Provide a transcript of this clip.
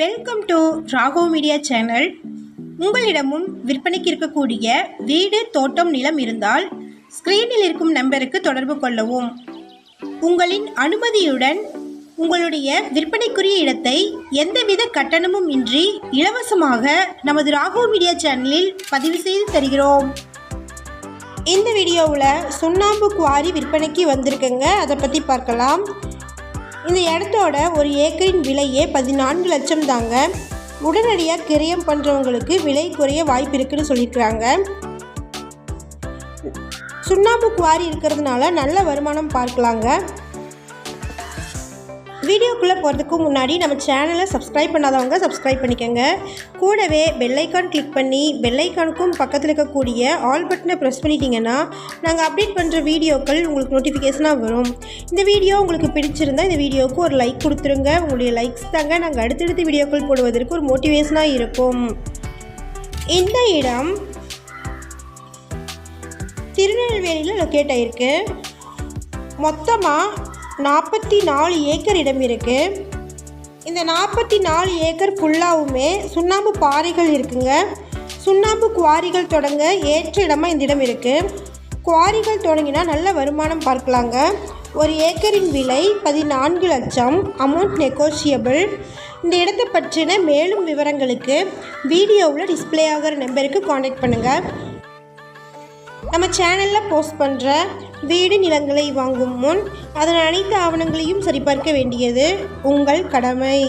Welcome to Raghav media channel. உங்களிடமும் விற்பனைக்கு இருக்கக்கூடிய வீடு, தோட்டம், நிலம் இருந்தால் ஸ்க்ரீனில் இருக்கும் நம்பருக்கு தொடர்பு கொள்ளவும். உங்களின் அனுமதியுடன் உங்களுடைய விற்பனைக்குரிய இடத்தை எந்தவித கட்டணமும் இன்றி இலவசமாக நமது ராகவ் மீடியா சேனலில் பதிவு செய்து தருகிறோம். இந்த வீடியோவில் சுண்ணாம்பு குவாரி விற்பனைக்கு வந்திருக்குங்க. அதை பற்றி பார்க்கலாம். இந்த இடத்தோட ஒரு ஏக்கரின் விலையே 14 லட்சம் தாங்க. உடனடியாக கிரயம் பண்ணுறவங்களுக்கு விலை குறைய வாய்ப்பு இருக்குன்னு சொல்லியிருக்கிறாங்க. சுண்ணாம்பு குவாரி இருக்கிறதுனால நல்ல வருமானம் பார்க்கலாங்க. வீடியோக்குள்ளே போகிறதுக்கு முன்னாடி நம்ம சேனலை சப்ஸ்கிரைப் பண்ணாதவங்க சப்ஸ்கிரைப் பண்ணிக்கோங்க. கூடவே பெல்லைக்கான் கிளிக் பண்ணி பெல்லைக்கானுக்கும் பக்கத்தில் இருக்கக்கூடிய ஆல் பட்டனை ப்ரெஸ் பண்ணிட்டீங்கன்னா நாங்கள் அப்டேட் பண்ணுற வீடியோக்கள் உங்களுக்கு நோட்டிஃபிகேஷனாக வரும். இந்த வீடியோ உங்களுக்கு பிடிச்சிருந்தால் இந்த வீடியோவுக்கு ஒரு லைக் கொடுத்துருங்க. உங்களுடைய லைக்ஸ் தாங்க நாங்கள் அடுத்தடுத்த வீடியோக்கள் போடுவதற்கு ஒரு மோட்டிவேஷனாக இருக்கும். இந்த இடம் திருநெல்வேலியில் லொக்கேட் ஆகிருக்கு. மொத்தமாக 44 ஏக்கர் இடம் இருக்குது. இந்த 44 ஏக்கர் ஃபுல்லாகவுமே சுண்ணாம்பு பாறைகள் இருக்குங்க. சுண்ணாம்பு குவாரிகள் தொடங்க ஏற்ற இடமாக இந்த இடம் இருக்குது. குவாரிகள் தொடங்கினா நல்ல வருமானம் பார்க்கலாங்க. ஒரு ஏக்கரின் விலை 14 லட்சம். Amount negotiable. இந்த இடத்தை பற்றின மேலும் விவரங்களுக்கு வீடியோவில் டிஸ்பிளே ஆகிற நம்பருக்கு காண்டாக்ட் பண்ணுங்கள். நம்ம சேனலில் போஸ்ட் பண்ணுற வீடு, நிலங்களை வாங்கும் முன் அதன் அனைத்து ஆவணங்களையும் சரிபார்க்க வேண்டியது உங்கள் கடமை.